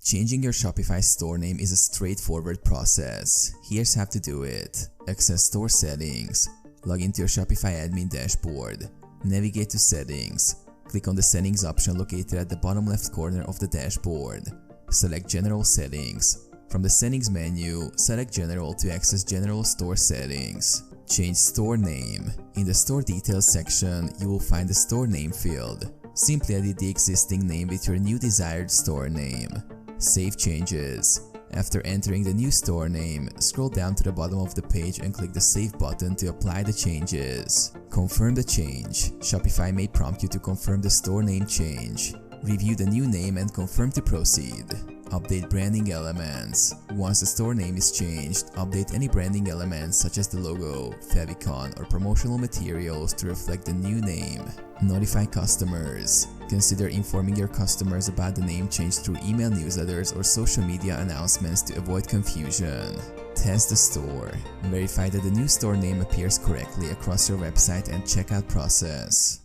Changing your Shopify store name is a straightforward process. Here's how to do it. Access store settings. Log into your Shopify admin dashboard. Navigate to settings. Click on the settings option located at the bottom left corner of the dashboard. Select general settings. From the settings menu, select general to access general store settings. Change store name. In the store details section, you will find the store name field. Simply edit the existing name with your new desired store name. Save changes. After entering the new store name, scroll down to the bottom of the page and click the Save button to apply the changes. Confirm the change. Shopify may prompt you to confirm the store name change. Review the new name and confirm to proceed. Update branding elements. Once the store name is changed, update any branding elements such as the logo, favicon, or promotional materials to reflect the new name. Notify customers. Consider informing your customers about the name change through email newsletters or social media announcements to avoid confusion. Test the store. Verify that the new store name appears correctly across your website and checkout process.